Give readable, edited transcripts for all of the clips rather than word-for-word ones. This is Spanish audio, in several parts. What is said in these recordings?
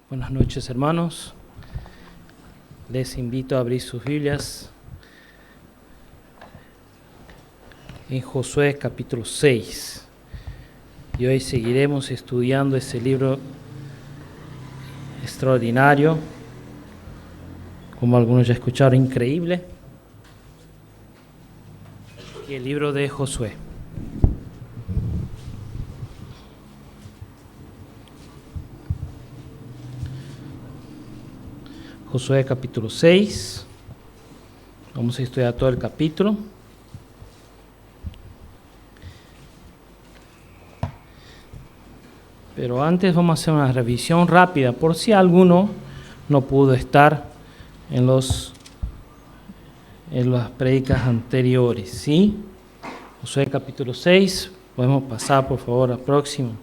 Buenas noches, hermanos. Les invito a abrir sus Biblias en Josué capítulo 6. Y hoy seguiremos estudiando ese libro extraordinario, como algunos ya escucharon, increíble, y el libro de Josué. Josué capítulo 6, vamos a estudiar todo el capítulo. Pero antes vamos a hacer una revisión rápida, por si alguno no pudo estar en las prédicas anteriores, ¿sí? Josué capítulo 6, podemos pasar por favor al próximo.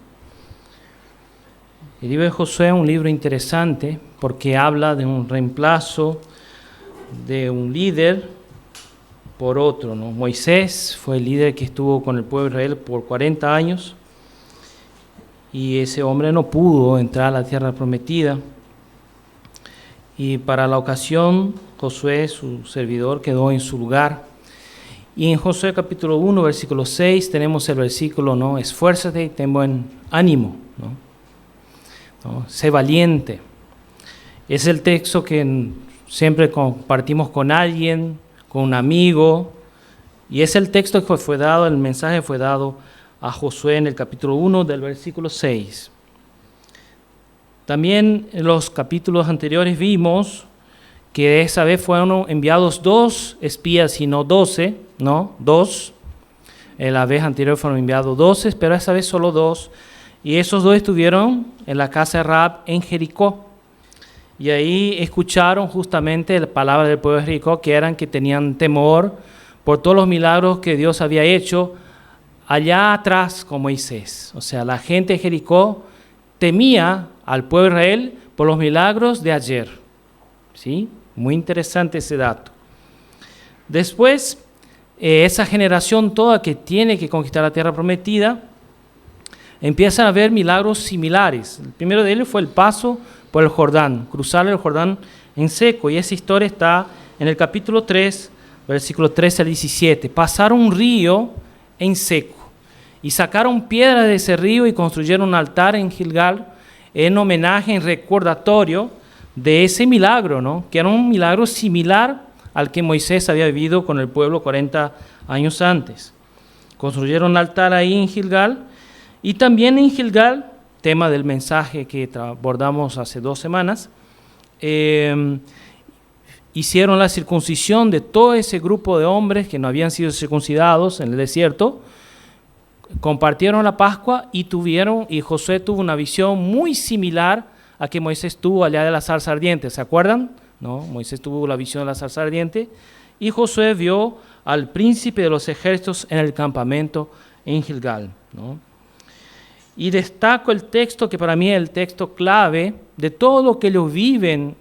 El libro de Josué es un libro interesante porque habla de un reemplazo de un líder por otro, ¿no? Moisés fue el líder que estuvo con el pueblo de Israel por 40 años y ese hombre no pudo entrar a la tierra prometida. Y para la ocasión, Josué, su servidor, quedó en su lugar. Y en Josué capítulo 1, versículo 6, tenemos el versículo, ¿no? Esfuérzate y ten buen ánimo, ¿no? Sé valiente. Es el texto que siempre compartimos con alguien, con un amigo, y es el texto que fue dado, el mensaje fue dado a Josué en el capítulo 1 del versículo 6. También en los capítulos anteriores vimos que esa vez fueron enviados 2 espías y no 12, ¿no? 2. En la vez anterior fueron enviados 12, pero esa vez solo 2. Y esos 2 estuvieron en la casa de Rahab en Jericó. Y ahí escucharon justamente la palabra del pueblo de Jericó, que eran que tenían temor por todos los milagros que Dios había hecho allá atrás con Moisés. O sea, la gente de Jericó temía al pueblo de Israel por los milagros de ayer. ¿Sí? Muy interesante ese dato. Después, esa generación toda que tiene que conquistar la tierra prometida, empiezan a ver milagros similares. El primero de ellos fue el paso por el Jordán, cruzar el Jordán en seco. Y esa historia está en el capítulo 3, versículos 13 al 17. Pasaron un río en seco y sacaron piedras de ese río y construyeron un altar en Gilgal en homenaje, en recordatorio de ese milagro, ¿no? Que era un milagro similar al que Moisés había vivido con el pueblo 40 años antes. Construyeron un altar ahí en Gilgal. Y también en Gilgal, tema del mensaje que abordamos hace 2 semanas, hicieron la circuncisión de todo ese grupo de hombres que no habían sido circuncidados en el desierto, compartieron la Pascua y Josué tuvo una visión muy similar a que Moisés tuvo allá de la zarza ardiente. ¿Se acuerdan? ¿No? Moisés tuvo la visión de la zarza ardiente y Josué vio al príncipe de los ejércitos en el campamento en Gilgal, ¿no? Y destaco el texto que para mí es el texto clave de todo lo que ellos viven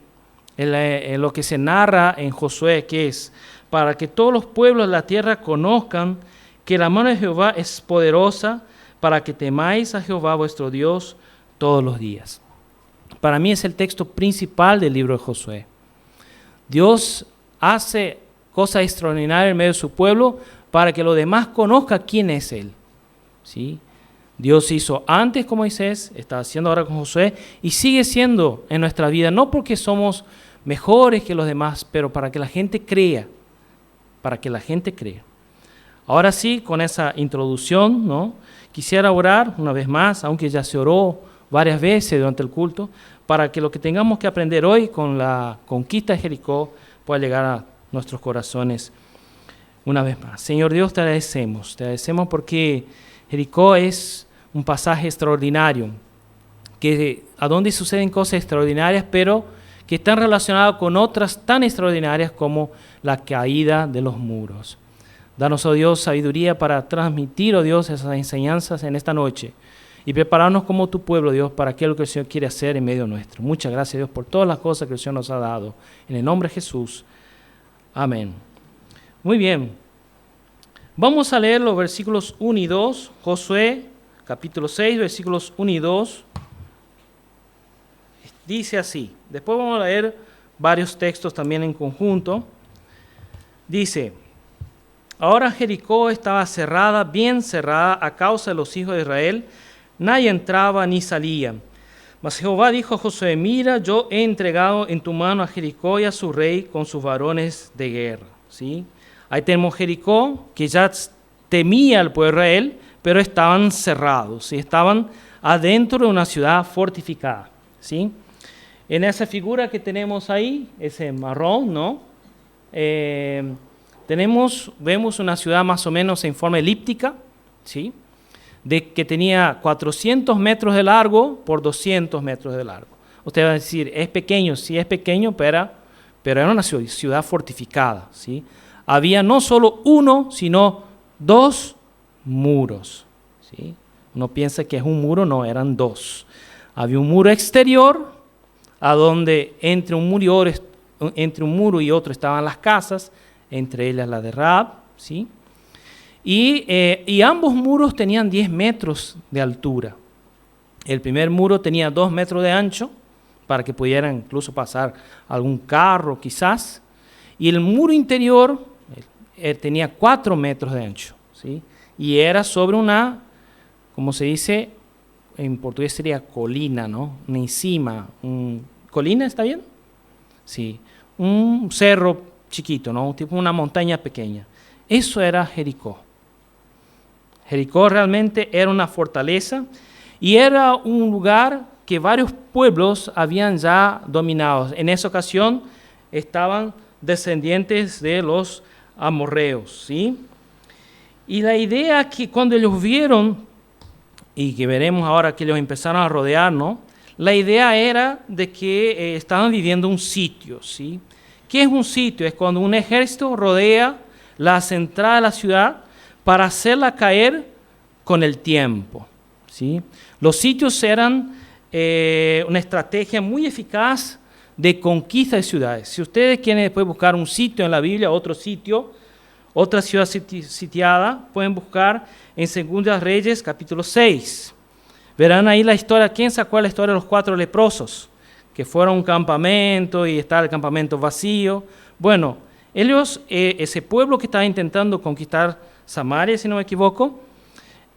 en lo que se narra en Josué, que es para que todos los pueblos de la tierra conozcan que la mano de Jehová es poderosa para que temáis a Jehová vuestro Dios todos los días. Para mí es el texto principal del libro de Josué. Dios hace cosas extraordinarias en medio de su pueblo para que los demás conozcan quién es Él, ¿sí? Dios hizo antes con Moisés, está haciendo ahora con Josué y sigue siendo en nuestra vida, no porque somos mejores que los demás, pero para que la gente crea, Ahora sí, con esa introducción, ¿no? Quisiera orar una vez más, aunque ya se oró varias veces durante el culto, para que lo que tengamos que aprender hoy con la conquista de Jericó pueda llegar a nuestros corazones una vez más. Señor Dios, te agradecemos porque Jericó es un pasaje extraordinario, a donde suceden cosas extraordinarias, pero que están relacionadas con otras tan extraordinarias como la caída de los muros. Danos, oh Dios, sabiduría para transmitir, oh Dios, esas enseñanzas en esta noche y prepararnos como tu pueblo, Dios, para aquello que el Señor quiere hacer en medio nuestro. Muchas gracias, Dios, por todas las cosas que el Señor nos ha dado. En el nombre de Jesús. Amén. Muy bien. Vamos a leer los versículos 1 y 2, Josué capítulo 6, versículos 1 y 2. dice así. Después vamos a leer varios textos también en conjunto. Dice, ahora Jericó estaba cerrada, bien cerrada, a causa de los hijos de Israel. Nadie entraba ni salía. Mas Jehová dijo a Josué, mira, yo he entregado en tu mano a Jericó y a su rey con sus varones de guerra. ¿Sí? Ahí tenemos Jericó, que ya temía al pueblo de Israel, pero estaban cerrados, ¿sí? Estaban adentro de una ciudad fortificada. ¿Sí? En esa figura que tenemos ahí, ese marrón, ¿no? Vemos una ciudad más o menos en forma elíptica, ¿sí? Que tenía 400 metros de largo por 200 metros de largo. Usted va a decir, es pequeño, sí es pequeño, pero era una ciudad fortificada, ¿sí? Había no solo uno, sino dos muros, ¿sí? Uno piensa que es un muro, no, eran dos. Había un muro exterior, a donde entre un muro y otro estaban las casas, entre ellas la de Rahab, ¿sí? Y ambos muros tenían 10 metros de altura. El primer muro tenía 2 metros de ancho, para que pudiera incluso pasar algún carro quizás, y el muro interior tenía 4 metros de ancho, ¿sí? Y era sobre una, como se dice, en portugués sería colina, ¿no? Una encima, ¿colina está bien? Sí, un cerro chiquito, ¿no? Tipo una montaña pequeña. Eso era Jericó. Jericó realmente era una fortaleza y era un lugar que varios pueblos habían ya dominado. En esa ocasión estaban descendientes de los amorreos, ¿sí? Y la idea que cuando ellos vieron, y que veremos ahora que ellos empezaron a rodear, ¿no? La idea era de que estaban viviendo un sitio, ¿sí? ¿Qué es un sitio? Es cuando un ejército rodea las entradas de la ciudad para hacerla caer con el tiempo, ¿sí? Los sitios eran una estrategia muy eficaz de conquista de ciudades. Si ustedes quieren después buscar un sitio en la Biblia, otro sitio, otra ciudad sitiada, pueden buscar en 2 Reyes, capítulo 6. Verán ahí la historia. ¿Quién se acuerda la historia de los 4 leprosos? Que fueron a un campamento y estaba el campamento vacío. Bueno, ellos, ese pueblo que estaba intentando conquistar Samaria, si no me equivoco,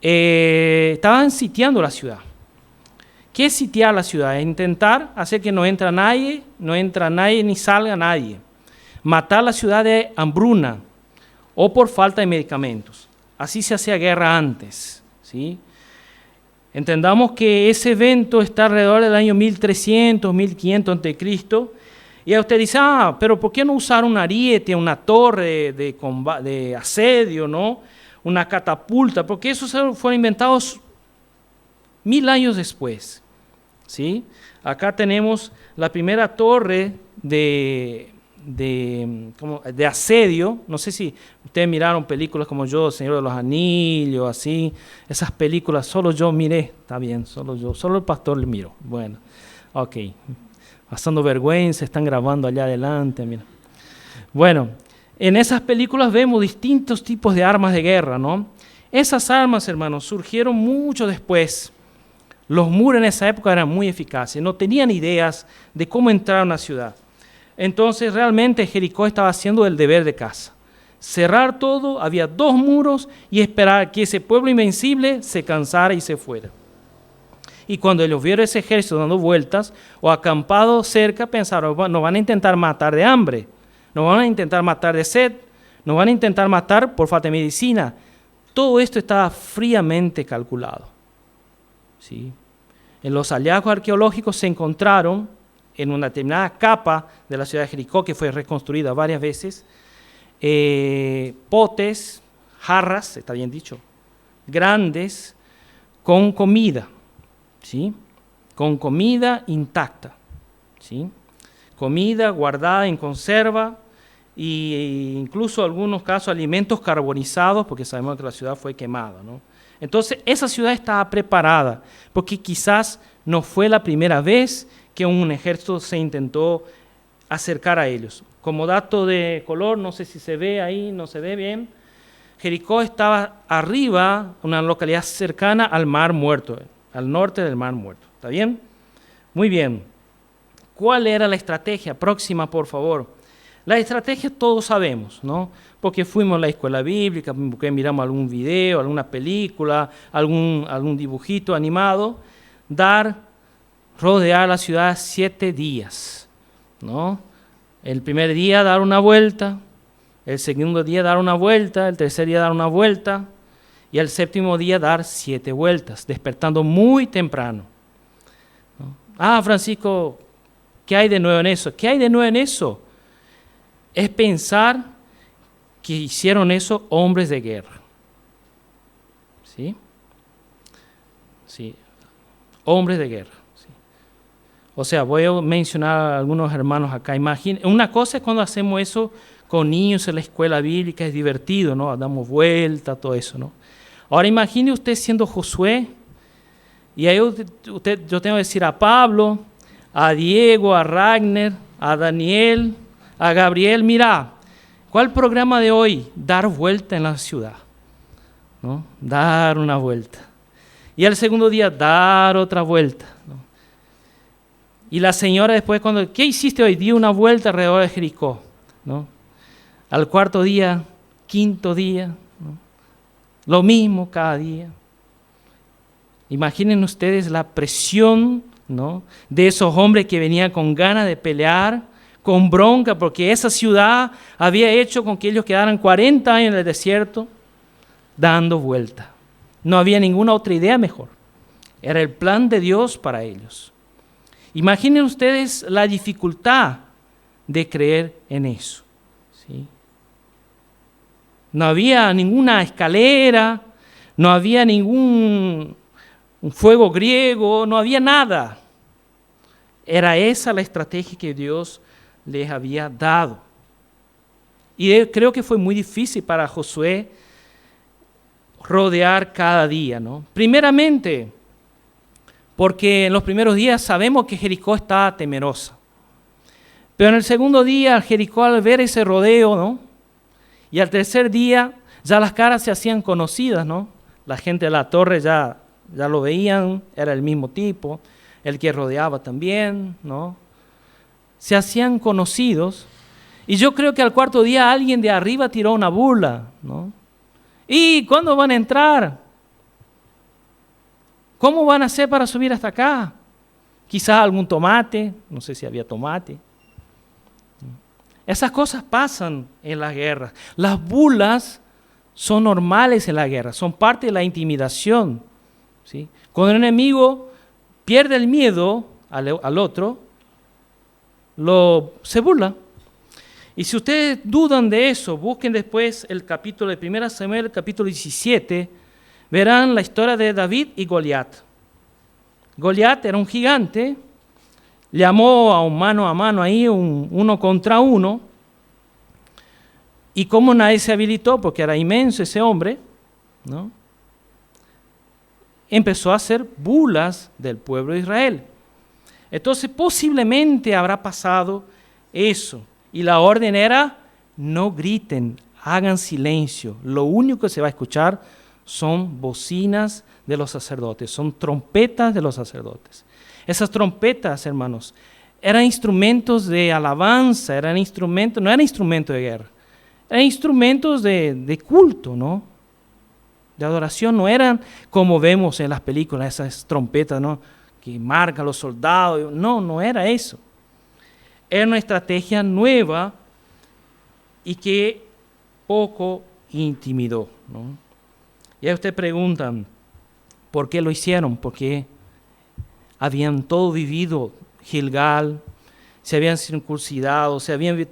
estaban sitiando la ciudad. ¿Qué es sitiar la ciudad? Es intentar hacer que no entra nadie ni salga nadie. Matar la ciudad de hambruna o por falta de medicamentos. Así se hacía guerra antes, ¿sí? Entendamos que ese evento está alrededor del año 1300, 1500 a.C. Y usted dice, pero ¿por qué no usar un ariete, una torre de asedio, ¿no? Una catapulta? Porque esos fueron inventados 1000 años después, ¿sí? Acá tenemos la primera torre de asedio. No sé si ustedes miraron películas como yo, Señor de los Anillos, así, esas películas, solo yo miré, está bien, solo el pastor le miró. Bueno, ok, pasando vergüenza, están grabando allá adelante, mira. Bueno, en esas películas vemos distintos tipos de armas de guerra, ¿no? Esas armas, hermanos, surgieron mucho después. Los muros en esa época eran muy eficaces, no tenían ideas de cómo entrar a una ciudad. Entonces realmente Jericó estaba haciendo el deber de casa. Cerrar todo, había 2 muros y esperar que ese pueblo invencible se cansara y se fuera. Y cuando ellos vieron ese ejército dando vueltas o acampado cerca, pensaron, bueno, nos van a intentar matar de hambre, nos van a intentar matar de sed, nos van a intentar matar por falta de medicina. Todo esto estaba fríamente calculado, ¿sí? En los hallazgos arqueológicos se encontraron en una determinada capa de la ciudad de Jericó, que fue reconstruida varias veces, potes, jarras, está bien dicho, grandes, con comida, ¿sí? Con comida intacta, ¿sí? Comida guardada en conserva e incluso en algunos casos alimentos carbonizados, porque sabemos que la ciudad fue quemada, ¿no? Entonces esa ciudad estaba preparada, porque quizás no fue la primera vez que un ejército se intentó acercar a ellos. Como dato de color, no sé si se ve ahí, no se ve bien, Jericó estaba arriba, una localidad cercana al Mar Muerto, al norte del Mar Muerto. ¿Está bien? Muy bien. ¿Cuál era la estrategia? Próxima, por favor. La estrategia todos sabemos, ¿no? Porque fuimos a la escuela bíblica, porque miramos algún video, alguna película, algún dibujito animado. Rodear la ciudad 7 días, ¿no? El primer día dar una vuelta, el segundo día dar una vuelta, el tercer día dar una vuelta y el séptimo día dar 7 vueltas, despertando muy temprano, ¿no? Ah, Francisco, ¿qué hay de nuevo en eso? ¿Qué hay de nuevo en eso? Es pensar que hicieron eso hombres de guerra. ¿Sí? Sí, hombres de guerra. ¿Sí? O sea, voy a mencionar a algunos hermanos acá. Imaginen, una cosa es cuando hacemos eso con niños en la escuela bíblica, es divertido, ¿no? Damos vuelta, todo eso, ¿no? Ahora imagine usted siendo Josué, y ahí yo tengo que decir a Pablo, a Diego, a Ragnar, a Daniel, a Gabriel, mira, ¿cuál programa de hoy? Dar vuelta en la ciudad, ¿no? Dar una vuelta. Y al segundo día, dar otra vuelta, ¿no? Y la señora después, ¿qué hiciste hoy? Di una vuelta alrededor de Jericó, ¿no? Al cuarto día, quinto día, ¿no? Lo mismo cada día. Imaginen ustedes la presión, ¿no? De esos hombres que venían con ganas de pelear, con bronca, porque esa ciudad había hecho con que ellos quedaran 40 años en el desierto, dando vuelta. No había ninguna otra idea mejor. Era el plan de Dios para ellos. Imaginen ustedes la dificultad de creer en eso, ¿sí? No había ninguna escalera, no había ningún fuego griego, no había nada. Era esa la estrategia que Dios les había dado. Y creo que fue muy difícil para Josué rodear cada día, ¿no? Primeramente, porque en los primeros días sabemos que Jericó estaba temerosa. Pero en el segundo día, Jericó al ver ese rodeo, ¿no? Y al tercer día, ya las caras se hacían conocidas, ¿no? La gente de la torre ya lo veían, era el mismo tipo, el que rodeaba también, ¿no? Se hacían conocidos. Y yo creo que al cuarto día alguien de arriba tiró una burla, ¿no? ¿Y cuándo van a entrar? ¿Cómo van a hacer para subir hasta acá? Quizás algún tomate, no sé si había tomate. Esas cosas pasan en las guerras. Las burlas son normales en la guerra, son parte de la intimidación, ¿sí? Cuando el enemigo pierde el miedo al otro, se burla. Y si ustedes dudan de eso, busquen después el capítulo de 1 Samuel, el capítulo 17, verán la historia de David y Goliat. Goliat era un gigante, llamó a un mano a mano ahí, uno contra uno, y como nadie se habilitó, porque era inmenso ese hombre, ¿no? Empezó a hacer burlas del pueblo de Israel. Entonces posiblemente habrá pasado eso, y la orden era, no griten, hagan silencio, lo único que se va a escuchar son bocinas de los sacerdotes, son trompetas de los sacerdotes. Esas trompetas, hermanos, eran instrumentos de alabanza, no eran instrumentos de guerra, eran instrumentos de culto, ¿no? De adoración, no eran como vemos en las películas, esas trompetas, ¿no? Que marcan los soldados, no era eso. Era una estrategia nueva y que poco intimidó, ¿no? Y ahí ustedes preguntan, ¿por qué lo hicieron? Porque habían todo vivido Gilgal, se habían circuncidado, se habían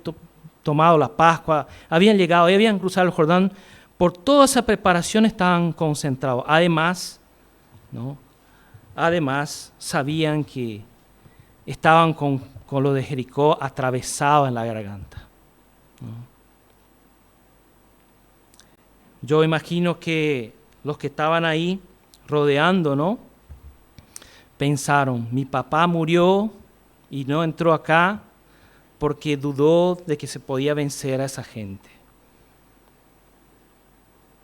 tomado la Pascua, habían llegado, habían cruzado el Jordán, por toda esa preparación estaban concentrados. Además, ¿no? Además, sabían que estaban con lo de Jericó atravesado en la garganta, ¿no? Yo imagino que los que estaban ahí rodeando, ¿no? Pensaron, mi papá murió y no entró acá porque dudó de que se podía vencer a esa gente.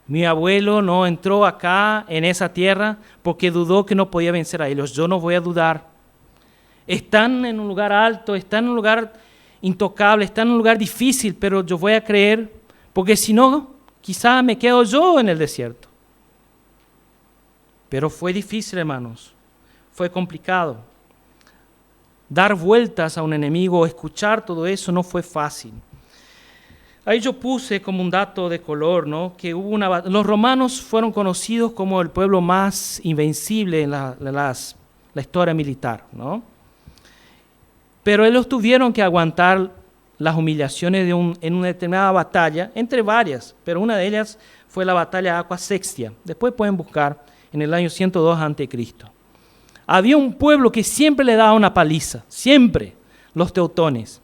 Mi abuelo no entró acá en esa tierra porque dudó que no podía vencer a ellos. Yo no voy a dudar. están en un lugar alto, están en un lugar intocable, están en un lugar difícil, pero yo voy a creer, porque si no, quizá me quedo yo en el desierto. Pero fue difícil, hermanos, fue complicado. Dar vueltas a un enemigo, escuchar todo eso no fue fácil. Ahí yo puse como un dato de color, ¿no? Que hubo los romanos fueron conocidos como el pueblo más invencible en la historia militar, ¿no? Pero ellos tuvieron que aguantar las humillaciones en una determinada batalla, entre varias, pero una de ellas fue la batalla de Aqua Sextia. Después pueden buscar en el año 102 a.C. Había un pueblo que siempre le daba una paliza, siempre, los teutones,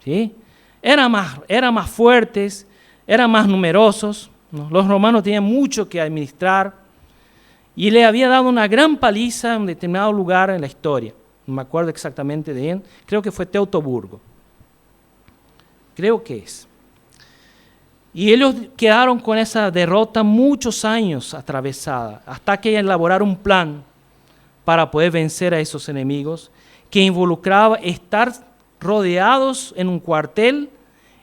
¿sí? Eran más fuertes, eran más numerosos, ¿no? Los romanos tenían mucho que administrar y le había dado una gran paliza en un determinado lugar en la historia. No me acuerdo exactamente de él, creo que fue Teutoburgo. Creo que es. Y ellos quedaron con esa derrota muchos años atravesada, hasta que elaboraron un plan para poder vencer a esos enemigos, que involucraba estar rodeados en un cuartel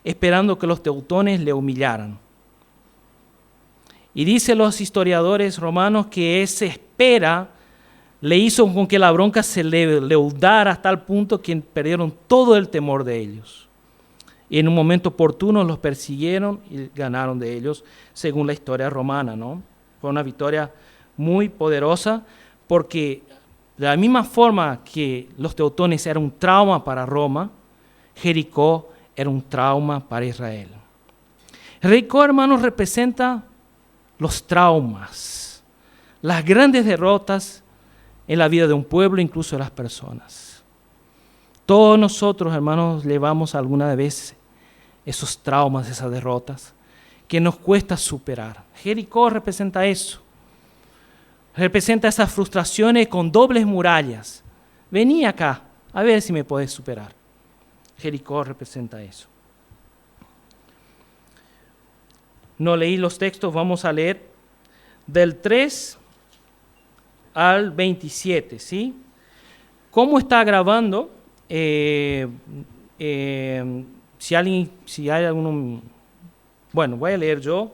esperando que los teutones le humillaran. Y dicen los historiadores romanos que esa espera le hizo con que la bronca se leudara hasta el punto que perdieron todo el temor de ellos. Y en un momento oportuno los persiguieron y ganaron de ellos, según la historia romana, ¿no? Fue una victoria muy poderosa porque de la misma forma que los teutones eran un trauma para Roma, Jericó era un trauma para Israel. Jericó, hermanos, representa los traumas, las grandes derrotas en la vida de un pueblo, incluso de las personas. Todos nosotros, hermanos, llevamos alguna vez esos traumas, esas derrotas, que nos cuesta superar. Jericó representa eso. Representa esas frustraciones con dobles murallas. Vení acá, a ver si me podés superar. Jericó representa eso. No leí los textos, vamos a leer del 3 al 27, ¿sí? ¿Cómo está grabando? Si hay alguno, bueno, voy a leer yo.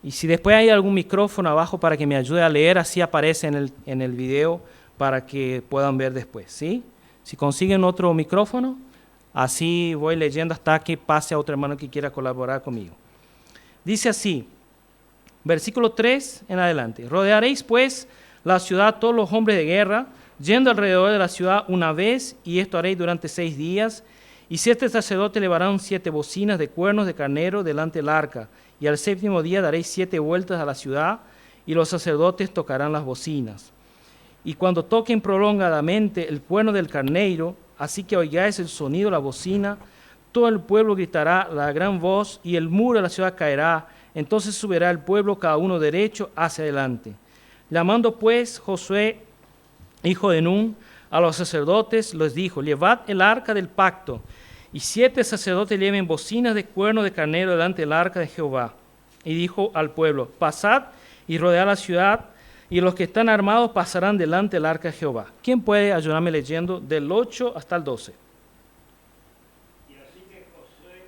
Y si después hay algún micrófono abajo para que me ayude a leer, así aparece en el video para que puedan ver después, ¿sí? Si consiguen otro micrófono, así voy leyendo hasta que pase a otro hermano que quiera colaborar conmigo. Dice así, versículo 3 en adelante. Rodearéis pues la ciudad todos los hombres de guerra, yendo alrededor de la ciudad una vez, y esto haréis durante 6 días. Y 7 sacerdotes levarán 7 bocinas de cuernos de carnero delante del arca, y al 7º día daréis 7 vueltas a la ciudad, y los sacerdotes tocarán las bocinas. Y cuando toquen prolongadamente el cuerno del carneiro, así que oigáis el sonido de la bocina, todo el pueblo gritará a la gran voz, y el muro de la ciudad caerá. Entonces subirá el pueblo cada uno derecho hacia adelante. Llamando pues Josué, hijo de Nun, a los sacerdotes, les dijo, llevad el arca del pacto, y 7 sacerdotes lleven bocinas de cuerno de carnero delante del arca de Jehová. Y dijo al pueblo, pasad y rodead la ciudad, y los que están armados pasarán delante del arca de Jehová. ¿Quién puede ayudarme leyendo del 8 hasta el 12? Y así que Josué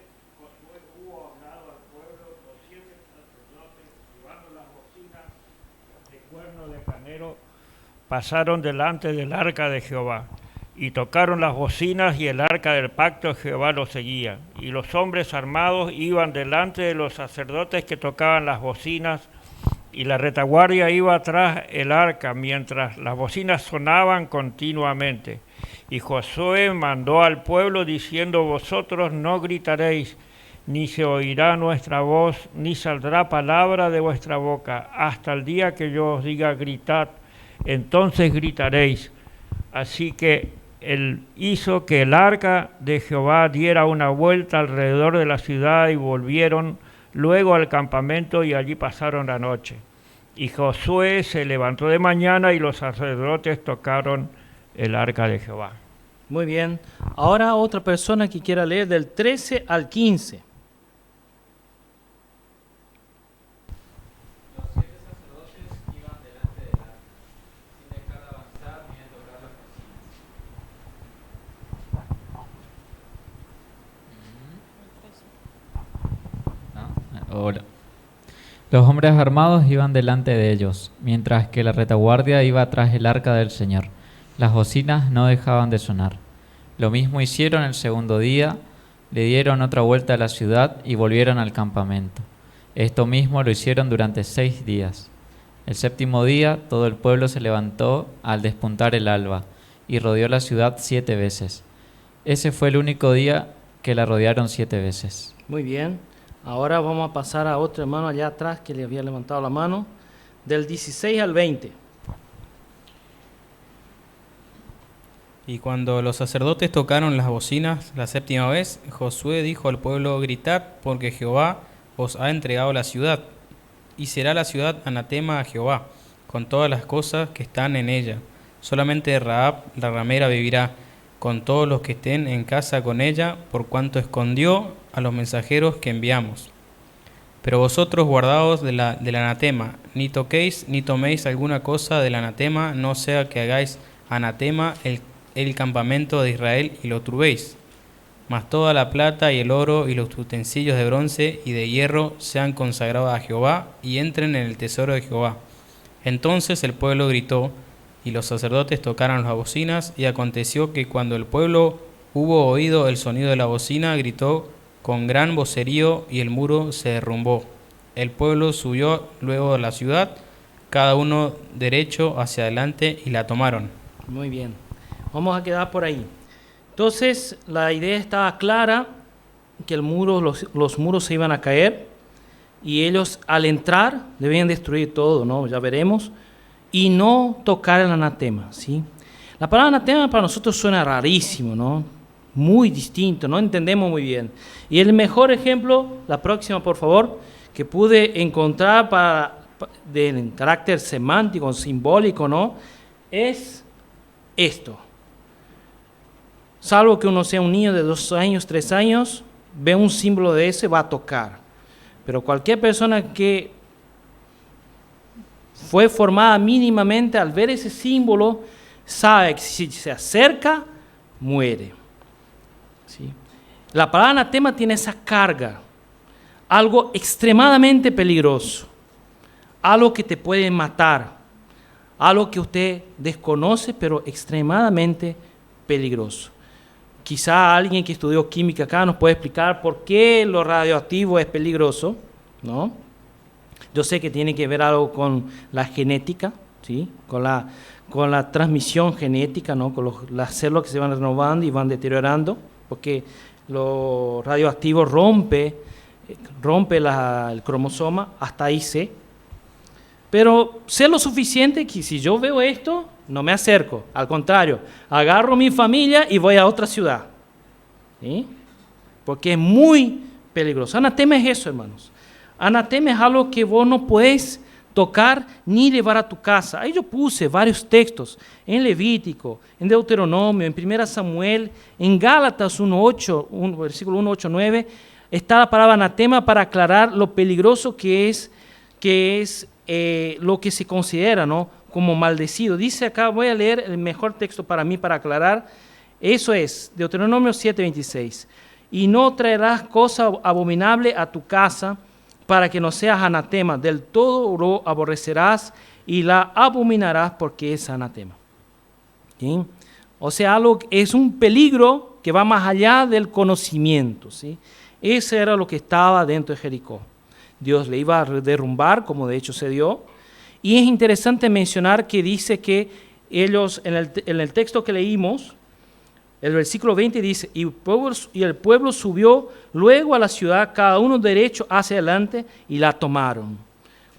hubo hablado al pueblo, los 7 sacerdotes, llevando las bocinas de cuerno de carnero, pasaron delante del arca de Jehová, y tocaron las bocinas, y el arca del pacto de Jehová los seguía. Y los hombres armados iban delante de los sacerdotes que tocaban las bocinas, y la retaguardia iba tras el arca, mientras las bocinas sonaban continuamente. Y Josué mandó al pueblo, diciendo, vosotros no gritaréis, ni se oirá nuestra voz, ni saldrá palabra de vuestra boca, hasta el día que yo os diga gritad, entonces gritaréis. Así que él hizo que el arca de Jehová diera una vuelta alrededor de la ciudad, y volvieron luego al campamento, y allí pasaron la noche. Y Josué se levantó de mañana, y los sacerdotes tocaron el arca de Jehová. Muy bien. Ahora otra persona que quiera leer del 13 al 15. Hola. Los hombres armados iban delante de ellos, mientras que la retaguardia iba tras el arca del Señor. Las bocinas no dejaban de sonar. Lo mismo hicieron el segundo día, le dieron otra vuelta a la ciudad y volvieron al campamento. Esto mismo lo hicieron durante 6 días. El séptimo día todo el pueblo se levantó al despuntar el alba y rodeó la ciudad 7 veces. Ese fue el único día que la rodearon 7 veces. Muy bien. Ahora vamos a pasar a otro hermano allá atrás que le había levantado la mano, del 16 al 20. Y cuando los sacerdotes tocaron las bocinas la séptima vez, Josué dijo al pueblo: gritad, porque Jehová os ha entregado la ciudad, y será la ciudad anatema a Jehová, con todas las cosas que están en ella. Solamente Rahab la ramera vivirá, con todos los que estén en casa con ella, por cuanto escondió a los mensajeros que enviamos. Pero vosotros guardaos del anatema, ni toquéis ni toméis alguna cosa del anatema, no sea que hagáis anatema el campamento de Israel y lo turbéis. Mas toda la plata y el oro y los utensilios de bronce y de hierro sean consagrados a Jehová y entren en el tesoro de Jehová. Entonces el pueblo gritó, y los sacerdotes tocaron las bocinas, y aconteció que cuando el pueblo hubo oído el sonido de la bocina, gritó con gran vocerío, y el muro se derrumbó. El pueblo subió luego a la ciudad, cada uno derecho hacia adelante, y la tomaron. Muy bien. Vamos a quedar por ahí. Entonces, la idea estaba clara, que los muros se iban a caer, y ellos al entrar debían destruir todo, ¿no? Ya veremos. Y no tocar el anatema, ¿sí? La palabra anatema para nosotros suena rarísimo, ¿no? Muy distinto, no entendemos muy bien. Y el mejor ejemplo, la próxima por favor, que pude encontrar de carácter semántico, simbólico, ¿no? Es esto. Salvo que uno sea un niño de 2 años, 3 años, ve un símbolo de ese, va a tocar. Pero cualquier persona que fue formada mínimamente al ver ese símbolo, sabe que si se acerca, muere. ¿Sí? La palabra anatema tiene esa carga, algo extremadamente peligroso, algo que te puede matar, algo que usted desconoce, pero extremadamente peligroso. Quizá alguien que estudió química acá nos puede explicar por qué lo radioactivo es peligroso, ¿no? Yo sé que tiene que ver algo con la genética, ¿sí? Con la transmisión genética, ¿no? Con las células que se van renovando y van deteriorando, porque lo radioactivo rompe el cromosoma, hasta ahí sé. Pero sé lo suficiente que si yo veo esto, no me acerco. Al contrario, agarro mi familia y voy a otra ciudad. ¿Sí? Porque es muy peligroso. Anatema es eso, hermanos. Anatema es algo que vos no podés tocar ni llevar a tu casa. Ahí yo puse varios textos, en Levítico, en Deuteronomio, en 1 Samuel, en Gálatas 1:8, versículo 1, 8, 9, está la palabra anatema para aclarar lo peligroso que es lo que se considera, ¿no?, como maldecido. Dice acá, voy a leer el mejor texto para mí para aclarar, eso es Deuteronomio 7:26. Y no traerás cosa abominable a tu casa, para que no seas anatema, del todo lo aborrecerás y la abominarás porque es anatema. ¿Sí? O sea, es un peligro que va más allá del conocimiento, ¿sí? Ese era lo que estaba dentro de Jericó. Dios le iba a derrumbar, como de hecho se dio. Y es interesante mencionar que dice que ellos, en el texto que leímos, el versículo 20 dice, y el pueblo subió luego a la ciudad, cada uno derecho hacia adelante, y la tomaron.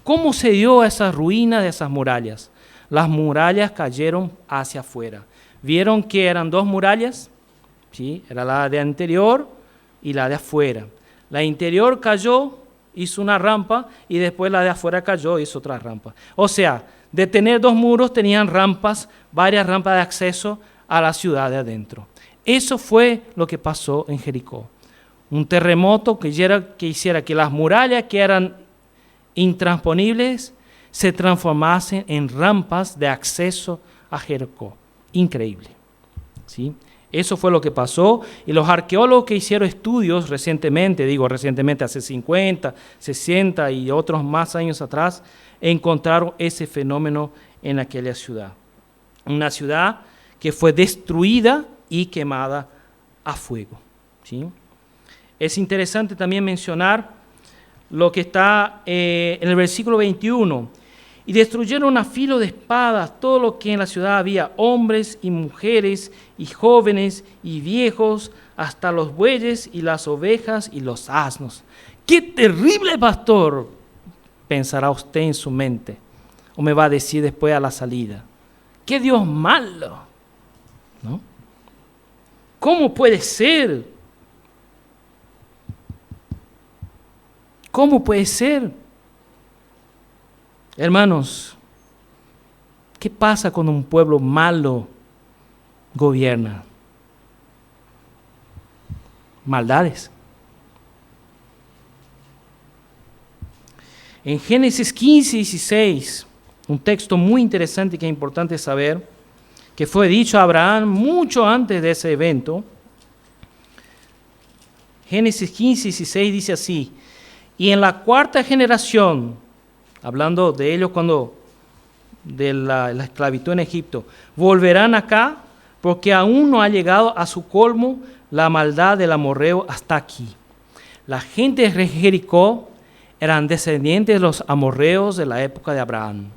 ¿Cómo se dio esa ruina de esas murallas? Las murallas cayeron hacia afuera. ¿Vieron que eran 2 murallas? ¿Sí? Era la de anterior y la de afuera. La interior cayó, hizo una rampa, y después la de afuera cayó, hizo otra rampa. O sea, de tener 2 muros, tenían rampas, varias rampas de acceso a la ciudad de adentro. Eso fue lo que pasó en Jericó. Un terremoto que hiciera que las murallas que eran intransponibles se transformasen en rampas de acceso a Jericó. Increíble. ¿Sí? Eso fue lo que pasó, y los arqueólogos que hicieron estudios recientemente, hace 50, 60 y otros más años atrás, encontraron ese fenómeno en aquella ciudad. Una ciudad que fue destruida y quemada a fuego, ¿sí? Es interesante también mencionar lo que está en el versículo 21. Y destruyeron a filo de espadas todo lo que en la ciudad había, hombres y mujeres y jóvenes y viejos, hasta los bueyes y las ovejas y los asnos. ¡Qué terrible, pastor!, pensará usted en su mente, o me va a decir después a la salida. ¡Qué Dios malo!, ¿no? ¿Cómo puede ser? ¿Cómo puede ser? Hermanos, ¿qué pasa cuando un pueblo malo gobierna? Maldades. En Génesis 15, 16, un texto muy interesante que es importante saber, que fue dicho a Abraham mucho antes de ese evento. Génesis 15, 16 dice así: y en la cuarta generación, hablando de ellos cuando de la esclavitud en Egipto, volverán acá porque aún no ha llegado a su colmo la maldad del amorreo hasta aquí. La gente de Jericó eran descendientes de los amorreos de la época de Abraham.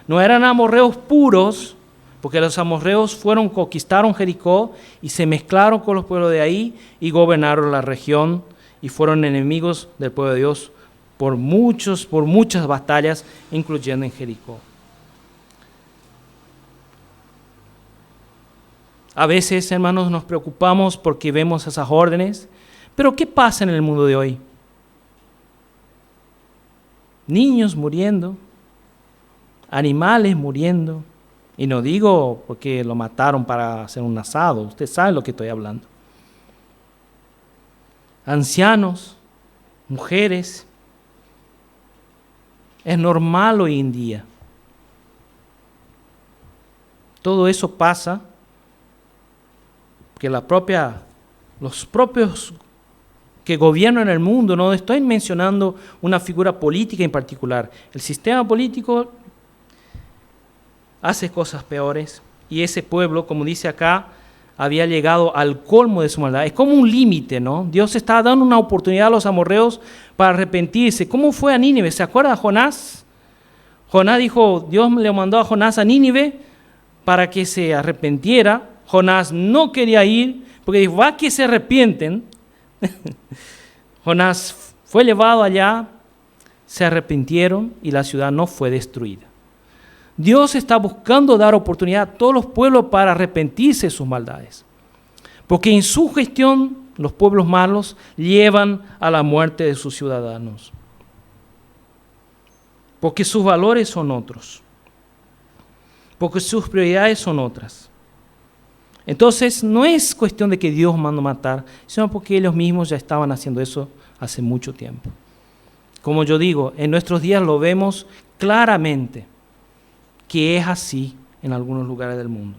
No eran amorreos puros, porque los amorreos conquistaron Jericó y se mezclaron con los pueblos de ahí y gobernaron la región y fueron enemigos del pueblo de Dios por muchas batallas, incluyendo en Jericó. A veces, hermanos, nos preocupamos porque vemos esas órdenes, pero ¿qué pasa en el mundo de hoy? Niños muriendo, animales muriendo, y no digo porque lo mataron para hacer un asado, usted sabe lo que estoy hablando. Ancianos, mujeres, es normal hoy en día. Todo eso pasa porque los propios que gobiernan el mundo, no estoy mencionando una figura política en particular, el sistema político hace cosas peores y ese pueblo, como dice acá, había llegado al colmo de su maldad. Es como un límite, ¿no? Dios está dando una oportunidad a los amorreos para arrepentirse. ¿Cómo fue a Nínive? ¿Se acuerda de Jonás? Jonás dijo, Dios le mandó a Jonás a Nínive para que se arrepintiera. Jonás no quería ir porque dijo, va que se arrepienten. Jonás fue llevado allá, se arrepintieron y la ciudad no fue destruida. Dios está buscando dar oportunidad a todos los pueblos para arrepentirse de sus maldades. Porque en su gestión los pueblos malos llevan a la muerte de sus ciudadanos. Porque sus valores son otros. Porque sus prioridades son otras. Entonces no es cuestión de que Dios mandó matar, sino porque ellos mismos ya estaban haciendo eso hace mucho tiempo. Como yo digo, en nuestros días lo vemos claramente que es así en algunos lugares del mundo.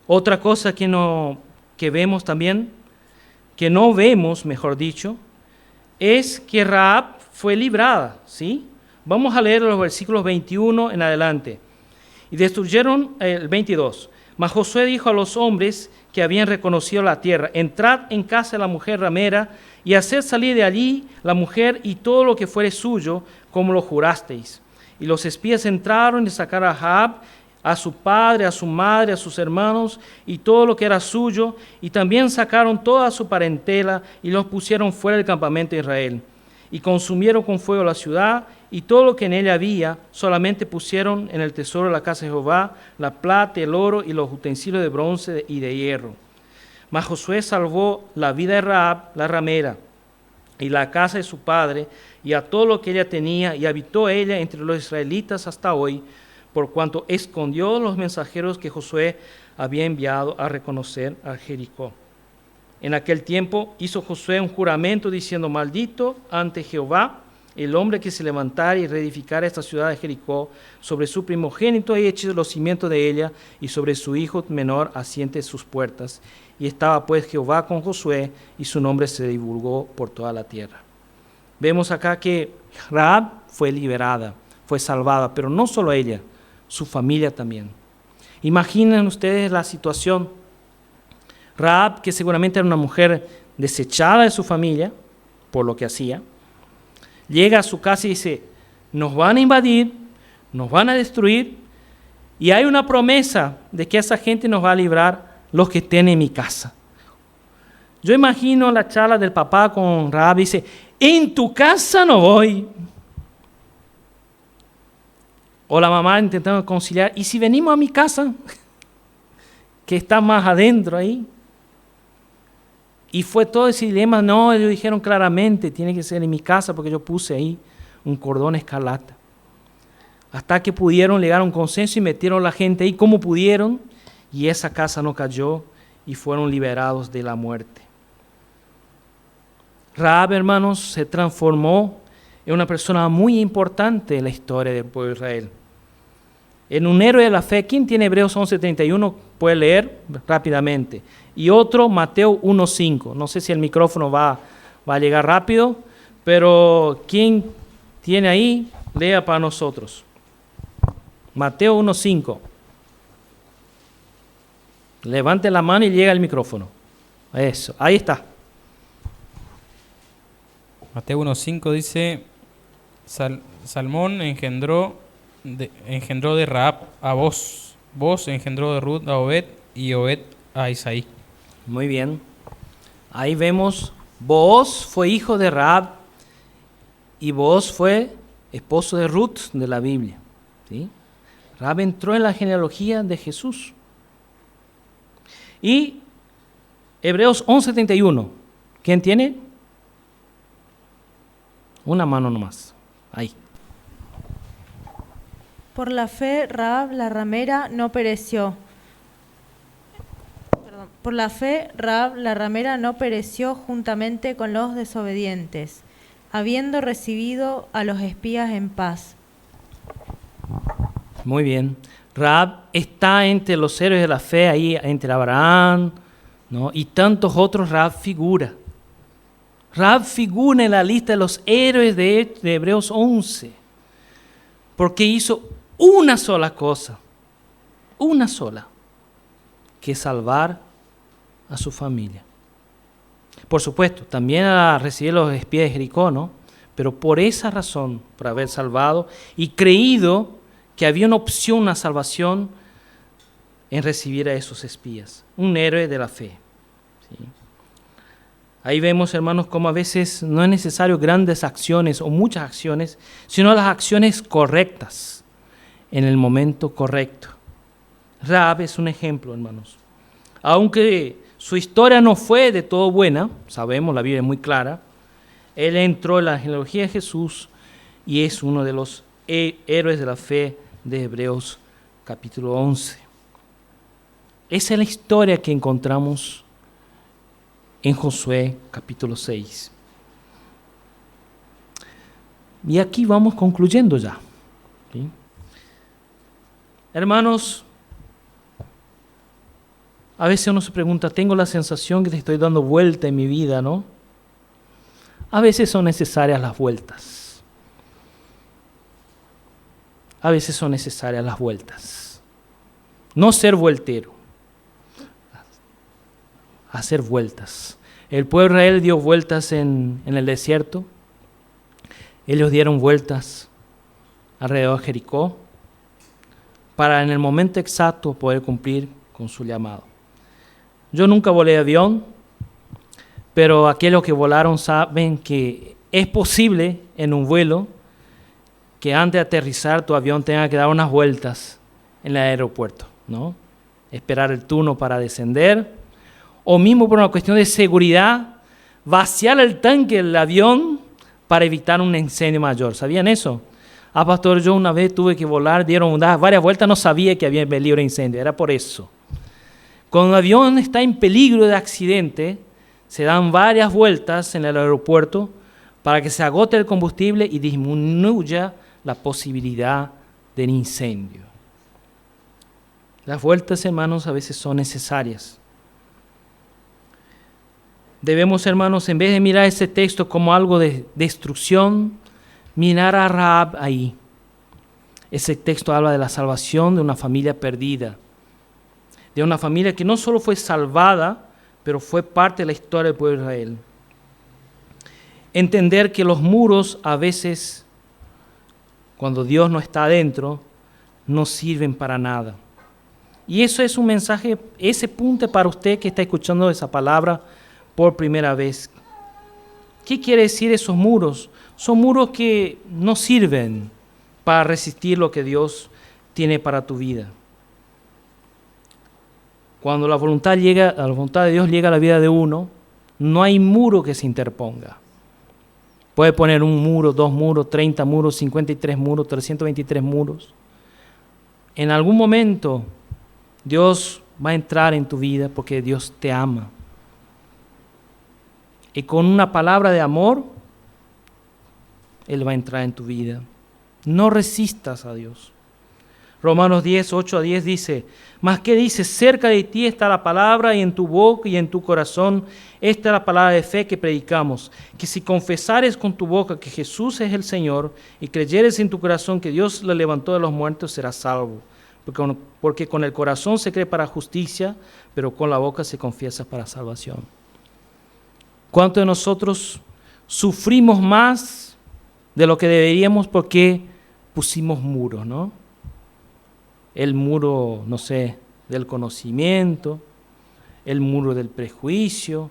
Otra cosa que vemos también, que no vemos, mejor dicho, es que Rahab fue librada, ¿sí? Vamos a leer los versículos 21 en adelante. Y destruyeron el 22. Mas Josué dijo a los hombres que habían reconocido la tierra, entrad en casa de la mujer ramera y haced salir de allí la mujer y todo lo que fuere suyo, como lo jurasteis. Y los espías entraron y sacaron a Rahab, a su padre, a su madre, a sus hermanos y todo lo que era suyo, y también sacaron toda su parentela y los pusieron fuera del campamento de Israel. Y consumieron con fuego la ciudad y todo lo que en ella había, solamente pusieron en el tesoro de la casa de Jehová la plata, el oro y los utensilios de bronce y de hierro. Mas Josué salvó la vida de Rahab, la ramera, y la casa de su padre, y a todo lo que ella tenía, y habitó ella entre los israelitas hasta hoy, por cuanto escondió los mensajeros que Josué había enviado a reconocer a Jericó. En aquel tiempo hizo Josué un juramento diciendo, maldito ante Jehová el hombre que se levantare y reedificare esta ciudad de Jericó, sobre su primogénito y eche los cimientos de ella, y sobre su hijo menor asiente sus puertas. Y estaba pues Jehová con Josué, y su nombre se divulgó por toda la tierra. Vemos acá que Rahab fue liberada, fue salvada, pero no solo ella, su familia también. Imaginen ustedes la situación. Rahab, que seguramente era una mujer desechada de su familia, por lo que hacía, llega a su casa y dice, nos van a invadir, nos van a destruir, y hay una promesa de que esa gente nos va a librar, los que estén en mi casa. Yo imagino la charla del papá con Rahab, dice, en tu casa no voy. O la mamá intentando conciliar, ¿y si venimos a mi casa? Que está más adentro ahí. Y fue todo ese dilema, no, ellos dijeron claramente, tiene que ser en mi casa porque yo puse ahí un cordón escarlata. Hasta que pudieron llegar a un consenso y metieron la gente ahí como pudieron, y esa casa no cayó y fueron liberados de la muerte. Rahab, hermanos, se transformó en una persona muy importante en la historia del pueblo de Israel. En un héroe de la fe. ¿Quién tiene Hebreos 11:31? Puede leer rápidamente. Y otro, Mateo 1:5. No sé si el micrófono va a llegar rápido, pero ¿quién tiene ahí? Lea para nosotros. Mateo 1:5. Levante la mano y llega el micrófono. Eso, ahí está. Mateo 1:5 dice, Salmón engendró de Rahab a Booz. Booz engendró de Ruth a Obed, y Obed a Isaí. Muy bien. Ahí vemos, Booz fue hijo de Rahab, y Booz fue esposo de Ruth de la Biblia. ¿Sí? Rahab entró en la genealogía de Jesús. Y Hebreos 11:31. ¿Quién tiene? Una mano nomás. Ahí. Por la fe, Rahab la ramera no pereció. Por la fe, Rahab la ramera no pereció juntamente con los desobedientes, habiendo recibido a los espías en paz. Muy bien. Rahab está entre los héroes de la fe, ahí entre Abraham, ¿no? Y tantos otros. Rahab figura. Rahab figura en la lista de los héroes de Hebreos 11, porque hizo una sola cosa, una sola, que salvar a su familia. Por supuesto, también a recibir los espías de Jericó, ¿no? Pero por esa razón, por haber salvado y creído que había una opción, una salvación en recibir a esos espías, un héroe de la fe. ¿Sí? Ahí vemos, hermanos, cómo a veces no es necesario grandes acciones o muchas acciones, sino las acciones correctas, en el momento correcto. Rahab es un ejemplo, hermanos. Aunque su historia no fue de todo buena, sabemos, la Biblia es muy clara, él entró en la genealogía de Jesús y es uno de los héroes de la fe de Hebreos capítulo 11. Esa es la historia que encontramos en Josué capítulo 6. Y aquí vamos concluyendo ya. ¿Sí? Hermanos, a veces uno se pregunta, tengo la sensación que te estoy dando vuelta en mi vida, ¿no? A veces son necesarias las vueltas. A veces son necesarias las vueltas. No ser vueltero. Hacer vueltas. El pueblo de Israel dio vueltas en el desierto. Ellos dieron vueltas alrededor de Jericó para en el momento exacto poder cumplir con su llamado. Yo nunca volé avión, pero aquellos que volaron saben que es posible en un vuelo que antes de aterrizar tu avión tenga que dar unas vueltas en el aeropuerto, ¿no? Esperar el turno para descender, o mismo por una cuestión de seguridad, vaciar el tanque del avión para evitar un incendio mayor. ¿Sabían eso? Pastor, yo una vez tuve que volar, dieron varias vueltas, no sabía que había peligro de incendio, era por eso. Cuando un avión está en peligro de accidente, se dan varias vueltas en el aeropuerto para que se agote el combustible y disminuya la posibilidad del incendio. Las vueltas, hermanos, a veces son necesarias. Debemos, hermanos, en vez de mirar ese texto como algo de destrucción, mirar a Rahab ahí. Ese texto habla de la salvación de una familia perdida, de una familia que no solo fue salvada, pero fue parte de la historia del pueblo de Israel. Entender que los muros a veces, cuando Dios no está adentro, no sirven para nada. Y eso es un mensaje, ese punto para usted que está escuchando esa palabra por primera vez. ¿Qué quiere decir esos muros? Son muros que no sirven para resistir lo que Dios tiene para tu vida. Cuando la voluntad de Dios llega a la vida de uno, no hay muro que se interponga. Puede poner un muro, 2 muros, 30 muros, 53 muros, 323 muros. En algún momento Dios va a entrar en tu vida porque Dios te ama. Y con una palabra de amor, Él va a entrar en tu vida. No resistas a Dios. Romanos 10, 8 a 10 dice, mas ¿qué dice? Cerca de ti está la palabra y en tu boca y en tu corazón. Esta es la palabra de fe que predicamos, que si confesares con tu boca que Jesús es el Señor y creyeres en tu corazón que Dios le levantó de los muertos, serás salvo. Porque con el corazón se cree para justicia, pero con la boca se confiesa para salvación. ¿Cuántos de nosotros sufrimos más de lo que deberíamos porque pusimos muros, no? El muro, no sé, del conocimiento, el muro del prejuicio,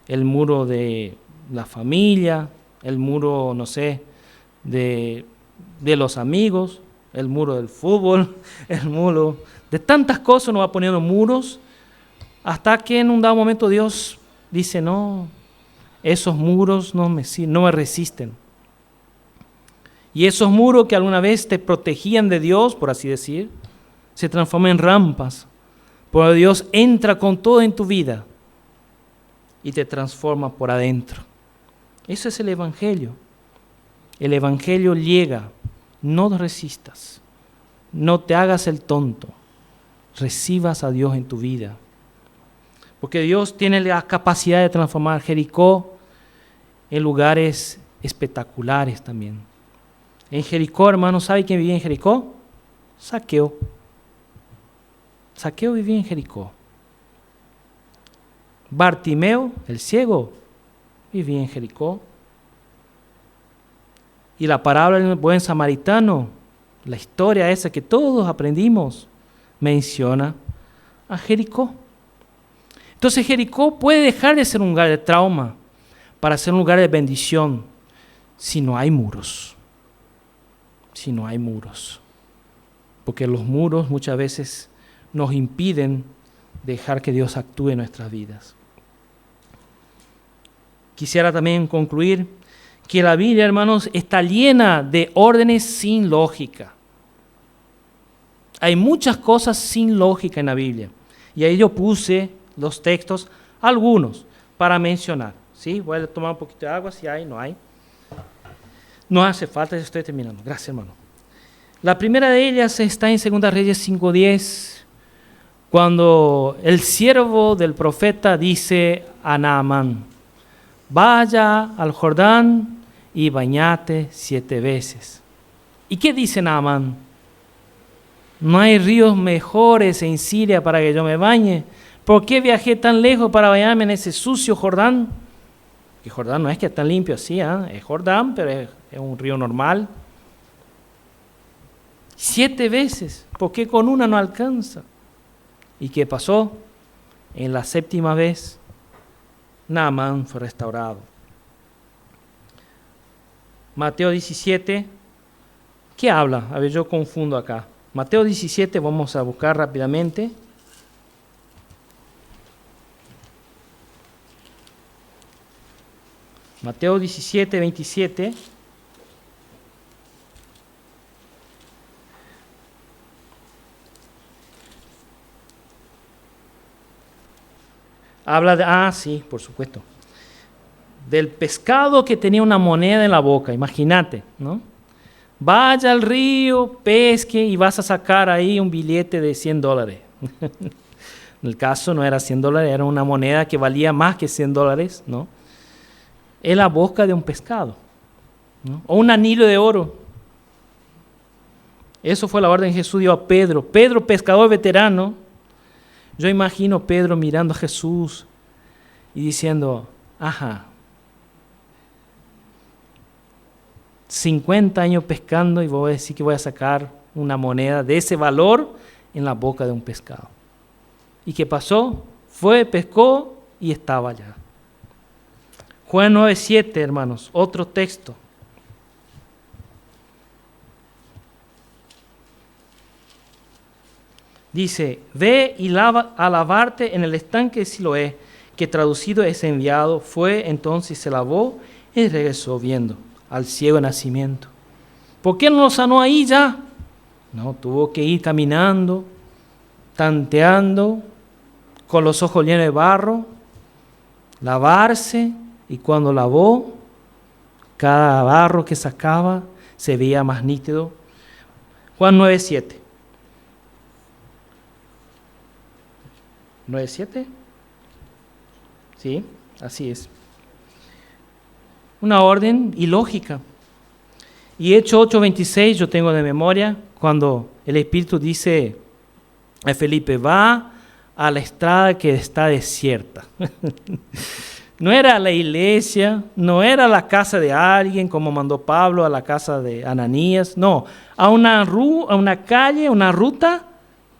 el muro de la familia, el muro, no sé, de los amigos, el muro del fútbol, el muro de tantas cosas. Nos va poniendo muros hasta que en un dado momento Dios dice, no, esos muros no me resisten. Y esos muros que alguna vez te protegían de Dios, por así decir, se transforman en rampas. Porque Dios entra con todo en tu vida y te transforma por adentro. Eso es el Evangelio. El Evangelio llega. No resistas. No te hagas el tonto. Recibas a Dios en tu vida. Porque Dios tiene la capacidad de transformar Jericó en lugares espectaculares también. En Jericó, hermanos, ¿sabe quién vivía en Jericó? Zaqueo. Zaqueo vivía en Jericó. Bartimeo, el ciego, vivía en Jericó. Y la parábola del buen samaritano, la historia esa que todos aprendimos, menciona a Jericó. Entonces Jericó puede dejar de ser un lugar de trauma para ser un lugar de bendición si no hay muros. Si no hay muros. Porque los muros muchas veces nos impiden dejar que Dios actúe en nuestras vidas. Quisiera también concluir que la Biblia, hermanos, está llena de órdenes sin lógica. Hay muchas cosas sin lógica en la Biblia. Y ahí yo puse los textos, algunos, para mencionar. ¿Sí? Voy a tomar un poquito de agua, si hay, no hay. No hace falta, estoy terminando. Gracias, hermano. La primera de ellas está en 2 Reyes 5:10, cuando el siervo del profeta dice a Naamán, vaya al Jordán y bañate 7 veces. ¿Y qué dice Naamán? No hay ríos mejores en Siria para que yo me bañe. ¿Por qué viajé tan lejos para bañarme en ese sucio Jordán? Que Jordán no es que es tan limpio así, es Jordán, pero es un río normal. 7 veces, ¿por qué con una no alcanza? ¿Y qué pasó? En la 7ª vez, Naamán fue restaurado. Mateo 17, ¿qué habla? A ver, yo confundo acá. Mateo 17, vamos a buscar rápidamente. Mateo 17, 27. Habla de, sí, por supuesto. del pescado que tenía una moneda en la boca, imagínate, ¿no? Vaya al río, pesque y vas a sacar ahí un billete de $100. En el caso no era $100, era una moneda que valía más que $100, ¿no? Es la boca de un pescado, ¿no? O un anillo de oro. Eso fue la orden que Jesús dio a Pedro. Pedro, pescador veterano. Yo imagino a Pedro mirando a Jesús y diciendo, ajá, 50 años pescando y voy a decir que voy a sacar una moneda de ese valor en la boca de un pescado. ¿Y qué pasó? Fue, pescó y estaba allá. Juan 9:7, hermanos, otro texto. Dice, ve y a lavarte en el estanque de Siloé, que traducido es enviado. Fue entonces, se lavó y regresó viendo al ciego de nacimiento. ¿Por qué no lo sanó ahí ya? No, tuvo que ir caminando, tanteando, con los ojos llenos de barro, lavarse, y cuando lavó, cada barro que sacaba se veía más nítido. Juan 9:7. 9:7. Sí, así es. Una orden ilógica. Y Hechos 8:26 yo tengo de memoria, cuando el Espíritu dice a Felipe, va a la estrada que está desierta. No era la iglesia, no era la casa de alguien, como mandó Pablo a la casa de Ananías, no, a una calle, una ruta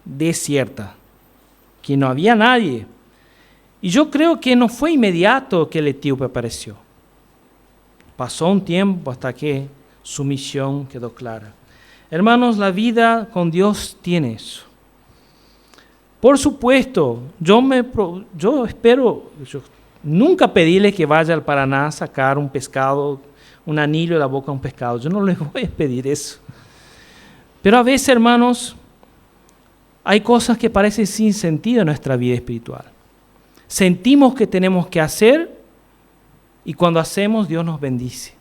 desierta, que no había nadie. Y yo creo que no fue inmediato que el etíope apareció. Pasó un tiempo hasta que su misión quedó clara. Hermanos, la vida con Dios tiene eso. Por supuesto, yo espero, nunca pedirle que vaya al Paraná a sacar un pescado, un anillo de la boca de un pescado. Yo no le voy a pedir eso. Pero a veces, hermanos, hay cosas que parecen sin sentido en nuestra vida espiritual. Sentimos que tenemos que hacer y cuando hacemos, Dios nos bendice.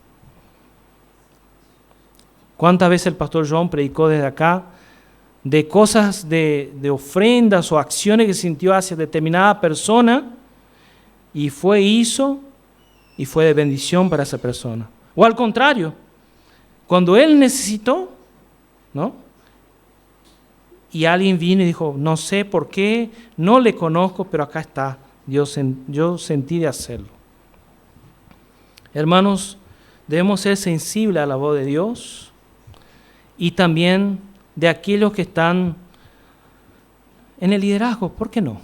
¿Cuántas veces el pastor John predicó desde acá de cosas de ofrendas o acciones que sintió hacia determinada persona y hizo y fue de bendición para esa persona? O al contrario, cuando él necesitó, ¿no? Y alguien vino y dijo, no sé por qué, no le conozco, pero acá está, yo sentí de hacerlo. Hermanos, debemos ser sensibles a la voz de Dios y también de aquellos que están en el liderazgo, ¿por qué no?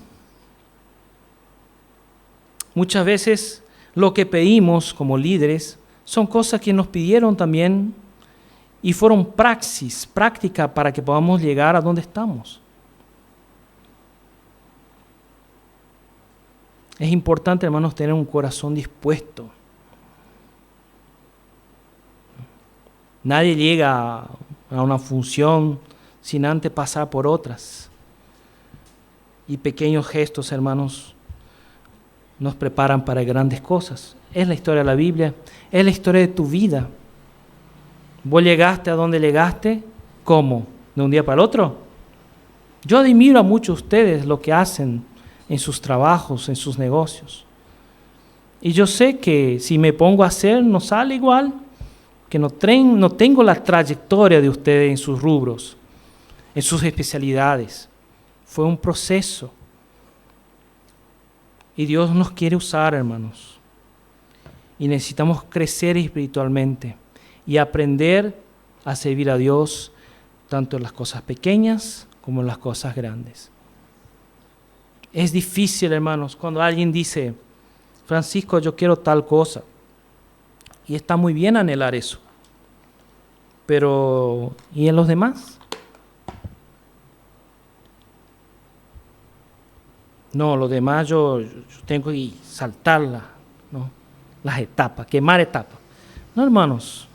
Muchas veces lo que pedimos como líderes son cosas que nos pidieron también y fueron práctica para que podamos llegar a donde estamos. Es importante, hermanos, tener un corazón dispuesto. Nadie llega a una función sin antes pasar por otras. Y pequeños gestos, hermanos, nos preparan para grandes cosas. Es la historia de la Biblia, es la historia de tu vida. ¿Vos llegaste a donde llegaste? ¿Cómo? ¿De un día para el otro? Yo admiro a muchos de ustedes lo que hacen en sus trabajos, en sus negocios. Y yo sé que si me pongo a hacer, no sale igual, que no tengo la trayectoria de ustedes en sus rubros, en sus especialidades. Fue un proceso. Y Dios nos quiere usar, hermanos. Y necesitamos crecer espiritualmente y aprender a servir a Dios tanto en las cosas pequeñas como en las cosas grandes. Es difícil, hermanos, cuando alguien dice, Francisco, yo quiero tal cosa. Y está muy bien anhelar eso. Pero, ¿y en los demás? No, los demás yo tengo que saltarlas, ¿no? Las etapas, quemar etapas. No, hermanos,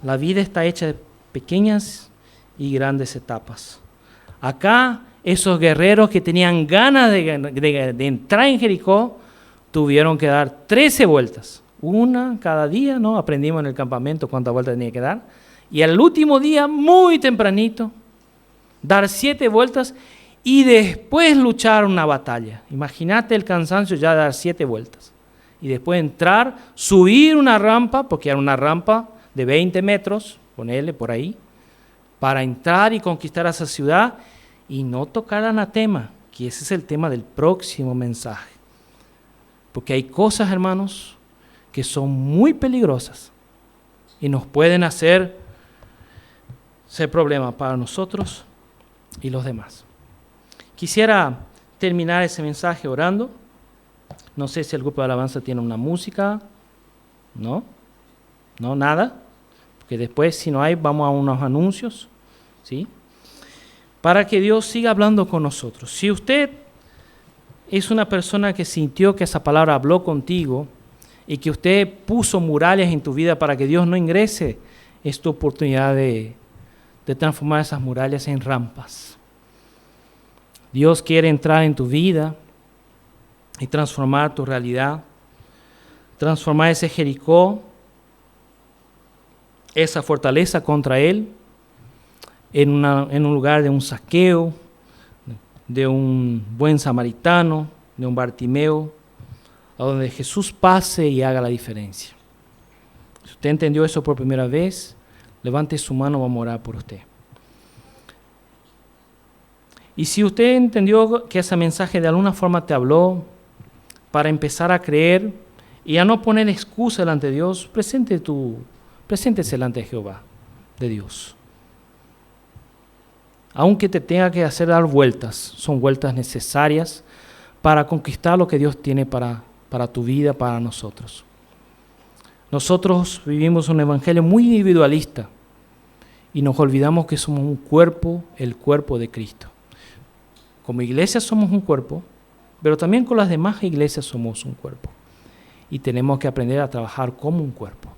la vida está hecha de pequeñas y grandes etapas. Acá, esos guerreros que tenían ganas de entrar en Jericó, tuvieron que dar 13 vueltas. una cada día, ¿no? Aprendimos en el campamento cuántas vueltas tenía que dar. Y al último día, muy tempranito, dar 7 vueltas y después luchar una batalla. Imagínate el cansancio ya de dar 7 vueltas. Y después entrar, subir una rampa, porque era una rampa de 20 metros, ponele por ahí, para entrar y conquistar esa ciudad y no tocar anatema, que ese es el tema del próximo mensaje. Porque hay cosas, hermanos, que son muy peligrosas y nos pueden hacer ser problema para nosotros y los demás. Quisiera terminar ese mensaje orando. No sé si el grupo de alabanza tiene una música. No, nada. Porque después, si no hay, vamos a unos anuncios, ¿sí? Para que Dios siga hablando con nosotros. Si usted es una persona que sintió que esa palabra habló contigo y que usted puso murallas en tu vida para que Dios no ingrese, es tu oportunidad de transformar esas murallas en rampas. Dios quiere entrar en tu vida y transformar tu realidad, transformar ese Jericó, esa fortaleza contra él, en un lugar de un saqueo, de un buen samaritano, de un Bartimeo, a donde Jesús pase y haga la diferencia. Si usted entendió eso por primera vez, levante su mano, vamos a orar por usted. Y si usted entendió que ese mensaje de alguna forma te habló para empezar a creer y a no poner excusa delante de Dios, preséntese delante de Jehová, de Dios. Aunque te tenga que hacer dar vueltas, son vueltas necesarias para conquistar lo que Dios tiene para tu vida, para nosotros. Nosotros vivimos un evangelio muy individualista y nos olvidamos que somos un cuerpo, el cuerpo de Cristo. Como iglesia somos un cuerpo, pero también con las demás iglesias somos un cuerpo. Y tenemos que aprender a trabajar como un cuerpo.